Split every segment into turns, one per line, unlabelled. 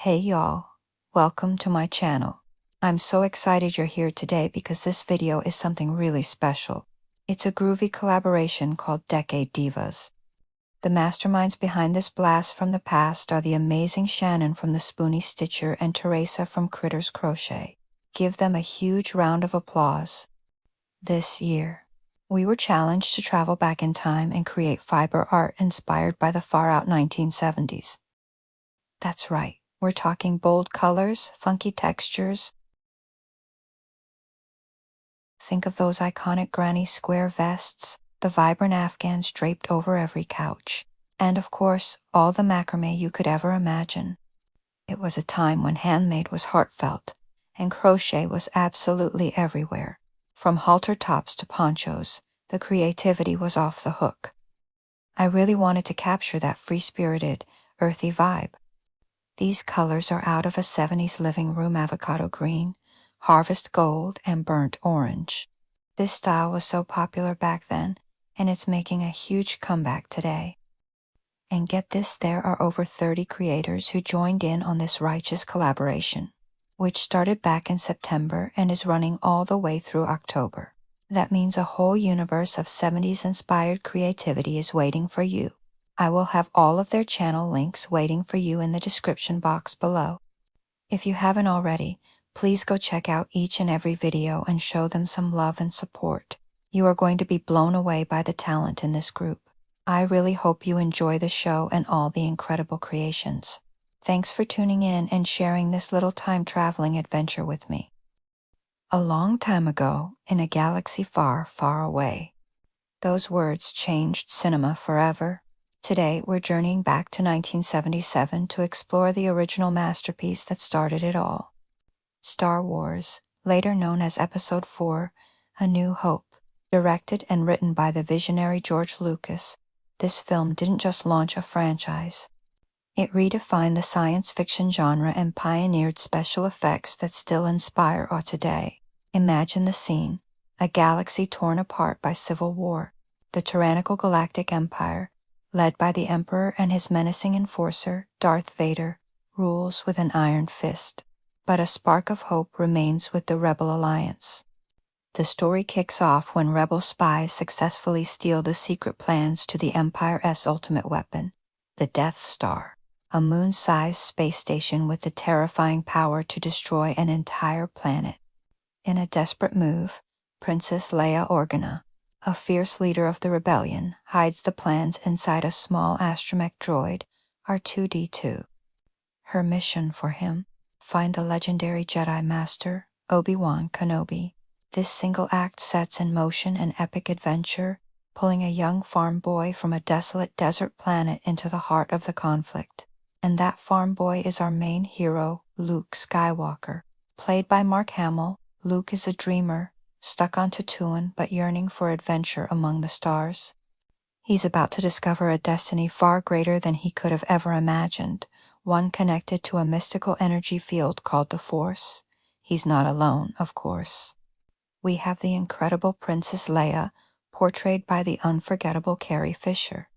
Hey y'all, welcome to my channel. I'm so excited you're here today because this video is something really special. It's a groovy collaboration called DIVAS. The masterminds behind this blast from the past are the amazing Shannon from the Spoonie Stitcher and Teresa from Critters Crochet. Give them a huge round of applause. This year, we were challenged to travel back in time and create fiber art inspired by the far-out 1970s. That's right. We're talking bold colors, funky textures. Think of those iconic granny square vests, the vibrant afghans draped over every couch, and of course, all the macrame you could ever imagine. It was a time when handmade was heartfelt, and crochet was absolutely everywhere. From halter tops to ponchos, the creativity was off the hook. I really wanted to capture that free-spirited, earthy vibe. These colors are out of a 70s living room avocado green, harvest gold, and burnt orange. This style was so popular back then, and it's making a huge comeback today. And get this, there are over 30 creators who joined in on this righteous collaboration, which started back in September and is running all the way through October. That means a whole universe of 70s-inspired creativity is waiting for you. I will have all of their channel links waiting for you in the description box below. If you haven't already, please go check out each and every video and show them some love and support. You are going to be blown away by the talent in this group. I really hope you enjoy the show and all the incredible creations. Thanks for tuning in and sharing this little time-traveling adventure with me. A long time ago, in a galaxy far, far away. Those words changed cinema forever. Today, we're journeying back to 1977 to explore the original masterpiece that started it all. Star Wars, later known as Episode 4, A New Hope. Directed and written by the visionary George Lucas, this film didn't just launch a franchise. It redefined the science fiction genre and pioneered special effects that still inspire us today. Imagine the scene, a galaxy torn apart by civil war, the tyrannical galactic empire, led by the Emperor and his menacing enforcer, Darth Vader, rules with an iron fist. But a spark of hope remains with the Rebel Alliance. The story kicks off when Rebel spies successfully steal the secret plans to the Empire's ultimate weapon, the Death Star, a moon-sized space station with the terrifying power to destroy an entire planet. In a desperate move, Princess Leia Organa, a fierce leader of the rebellion, hides the plans inside a small astromech droid, R2-D2. Her mission for him: find the legendary Jedi Master, Obi-Wan Kenobi. This single act sets in motion an epic adventure, pulling a young farm boy from a desolate desert planet into the heart of the conflict. And that farm boy is our main hero, Luke Skywalker. Played by Mark Hamill, Luke is a dreamer, stuck on Tatooine but yearning for adventure among the stars. He's about to discover a destiny far greater than he could have ever imagined, one connected to a mystical energy field called the Force. He's not alone, of course. We have the incredible Princess Leia, portrayed by the unforgettable Carrie Fisher.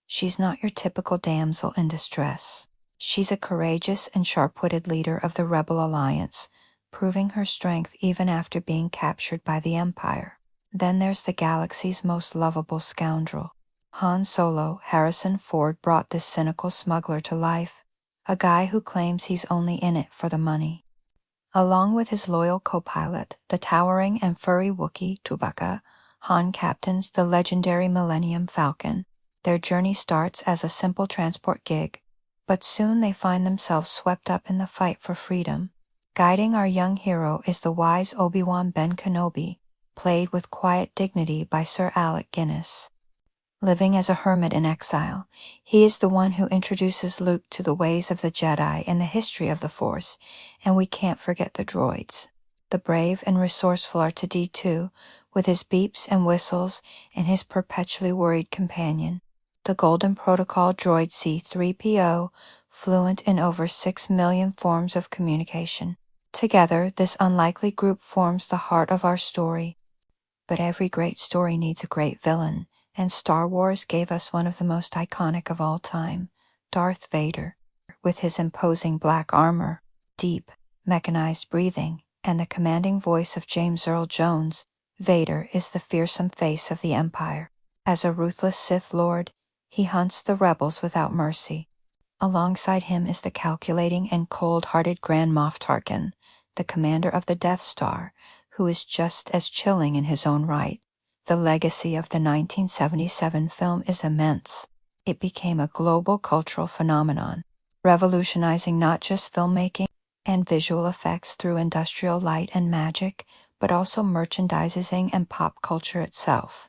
She's not your typical damsel in distress. She's a courageous and sharp-witted leader of the Rebel Alliance, proving her strength even after being captured by the Empire. Then there's the galaxy's most lovable scoundrel. Han Solo. Harrison Ford brought this cynical smuggler to life, a guy who claims he's only in it for the money. Along with his loyal co-pilot, the towering and furry Wookiee, Chewbacca, Han captains the legendary Millennium Falcon. Their journey starts as a simple transport gig, but soon they find themselves swept up in the fight for freedom. Guiding our young hero is the wise Obi-Wan Ben Kenobi, played with quiet dignity by Sir Alec Guinness. Living as a hermit in exile, he is the one who introduces Luke to the ways of the Jedi and the history of the Force, and we can't forget the droids. The brave and resourceful R2-D2, with his beeps and whistles, and his perpetually worried companion, the Golden Protocol droid C-3PO, fluent in over 6 million forms of communication. Together, this unlikely group forms the heart of our story. But every great story needs a great villain, and Star Wars gave us one of the most iconic of all time, Darth Vader. with his imposing black armor, deep, mechanized breathing, and the commanding voice of James Earl Jones, Vader is the fearsome face of the Empire. As a ruthless Sith Lord, he hunts the rebels without mercy. Alongside him is the calculating and cold-hearted Grand Moff Tarkin, the commander of the Death Star, who is just as chilling in his own right. The legacy of the 1977 film is immense. It became a global cultural phenomenon, revolutionizing not just filmmaking and visual effects through industrial light and magic, but also merchandising and pop culture itself.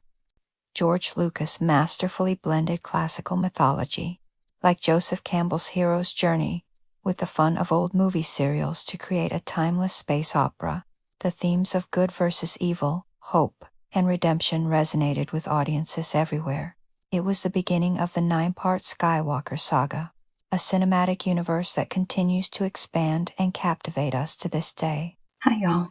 George Lucas masterfully blended classical mythology, like Joseph Campbell's hero's journey, with the fun of old movie serials to create a timeless space opera. The themes of good versus evil, hope, and redemption resonated with audiences everywhere. It was the beginning of the 9-part Skywalker saga, a cinematic universe that continues to expand and captivate us to this day.
Hi y'all.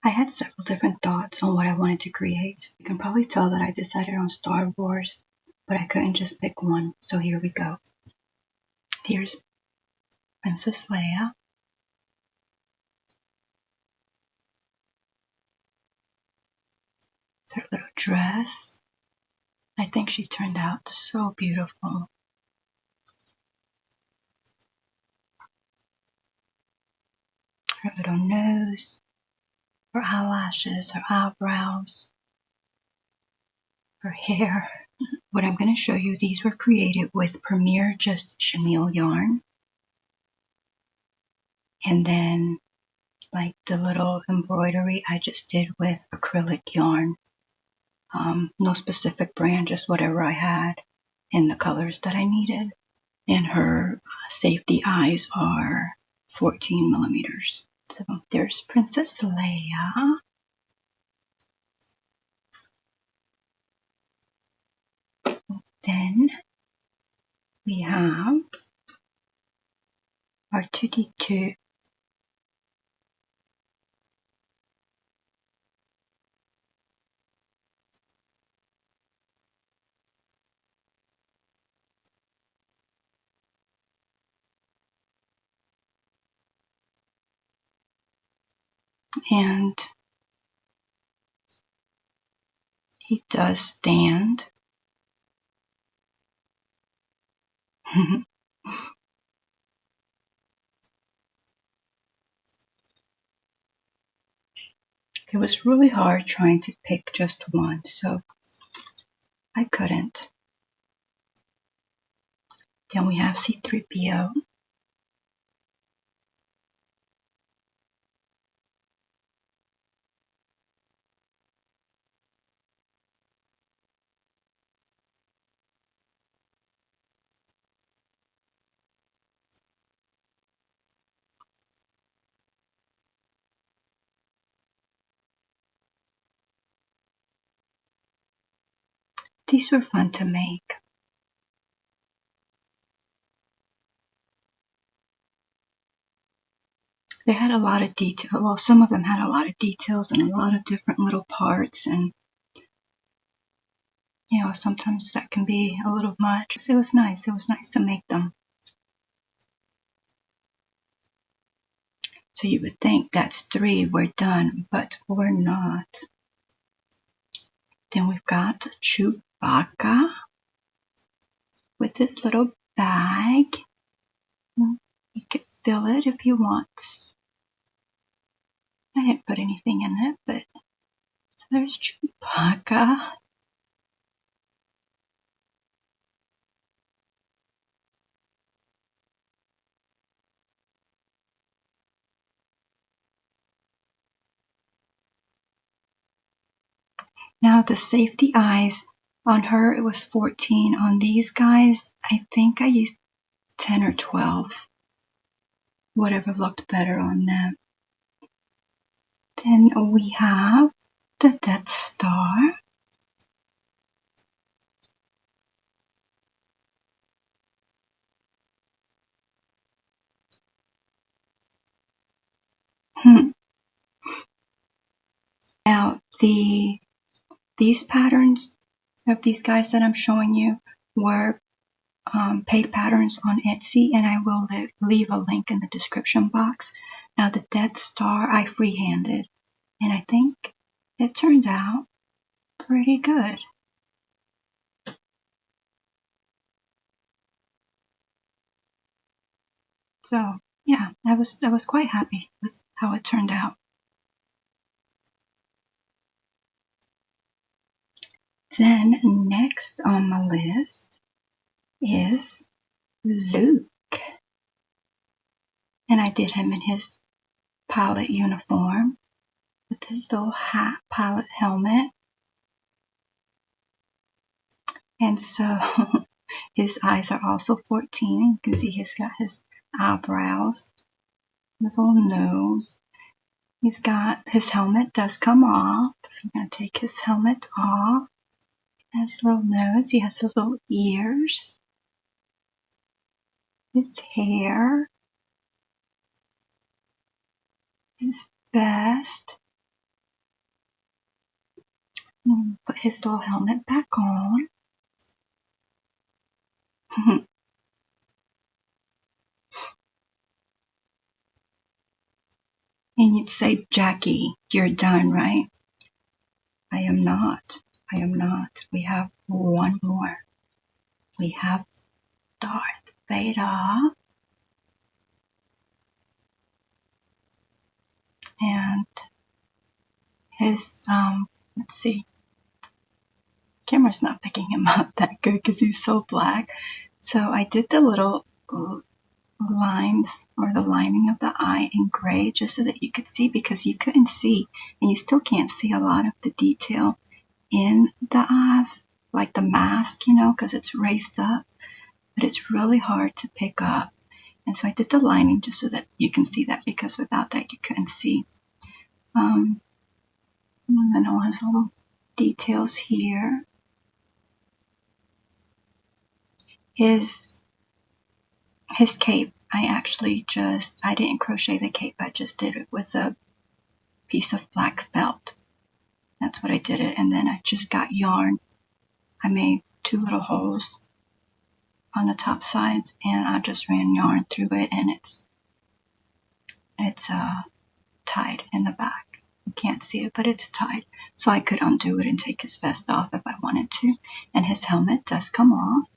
I had several different thoughts on what I wanted to create. You can probably tell that I decided on Star Wars, but I couldn't just pick one, so here we go. Here's Princess Leia. It's her little dress. I think she turned out so beautiful. Her little nose, her eyelashes, her eyebrows, her hair. What I'm going to show you, these were created with Premier Just Chenille yarn. And then, like the little embroidery, I just did with acrylic yarn. No specific brand, just whatever I had in the colors that I needed. And her safety eyes are 14 millimeters. So there's Princess Leia. Then we have R2-D2. And he does stand. It was really hard trying to pick just one, so I couldn't. Then we have C-3PO. These were fun to make. They had a lot of detail. Well, some of them had a lot of details and a lot of different little parts, and sometimes that can be a little much. It was nice. It was nice to make them. So you would think that's 3, we're done, but we're not. Then we've got Chewbacca with this little bag. You could fill it if you want. I didn't put anything in it, but so there's Chewbacca. Now the safety eyes, on her it was 14. On these guys, I think I used 10 or 12. Whatever looked better on them. Then we have the Death Star. Now these patterns of these guys that I'm showing you were paid patterns on Etsy, and I will leave a link in the description box. Now the Death Star I freehanded, and I think it turned out pretty good. So yeah, I was quite happy with how it turned out. Then next on my list is Luke, and I did him in his pilot uniform with his little hat, pilot helmet, and so his eyes are also 14. You can see he's got his eyebrows, his little nose. He's got his helmet does come off, so I'm going to take his helmet off. His little nose, he has his little ears, his hair, his vest. Put his little helmet back on. And you'd say, Jackie, you're done, right? I am not. I am not. We have one more. We have Darth Vader. And his, let's see. Camera's not picking him up that good because he's so black. So I did the little lines or the lining of the eye in gray just so that you could see, because you couldn't see, and you still can't see a lot of the detail in the eyes, like the mask, because it's raised up, but it's really hard to pick up. And so I did the lining just so that you can see that, because without that you couldn't see. And then all his little details here. His cape, I didn't crochet the cape, I just did it with a piece of black felt. That's what I did it, and then I just got yarn. I made 2 little holes on the top sides, and I just ran yarn through it, and it's tied in the back. You can't see it, but it's tied. So I could undo it and take his vest off if I wanted to, and his helmet does come off.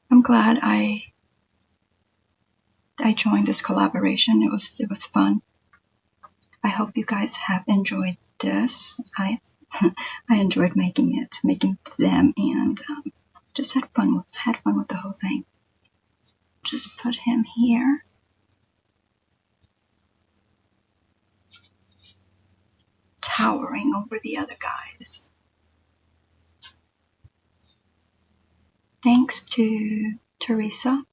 I'm glad I joined this collaboration. It was fun. I hope you guys have enjoyed this. I enjoyed making them, and just had fun with the whole thing. Just put him here. Towering over the other guys. Thanks to Teresa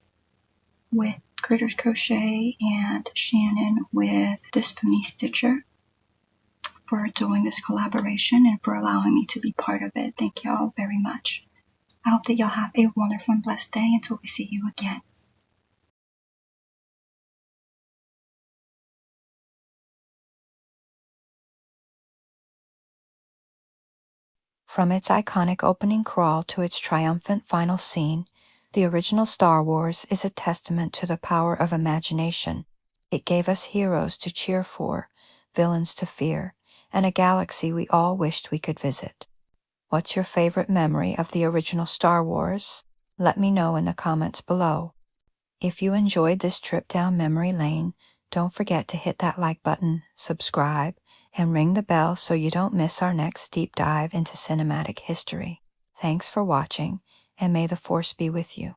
with Critters Crochet and Shannon with the Spoonie Stitcher for doing this collaboration and for allowing me to be part of it. Thank y'all very much. I hope that y'all have a wonderful and blessed day until we see you again.
From its iconic opening crawl to its triumphant final scene, the original Star Wars is a testament to the power of imagination. It gave us heroes to cheer for, villains to fear, and a galaxy we all wished we could visit. What's your favorite memory of the original Star Wars? Let me know in the comments below. If you enjoyed this trip down memory lane, don't forget to hit that like button, subscribe, and ring the bell so you don't miss our next deep dive into cinematic history. Thanks for watching, and may the Force be with you.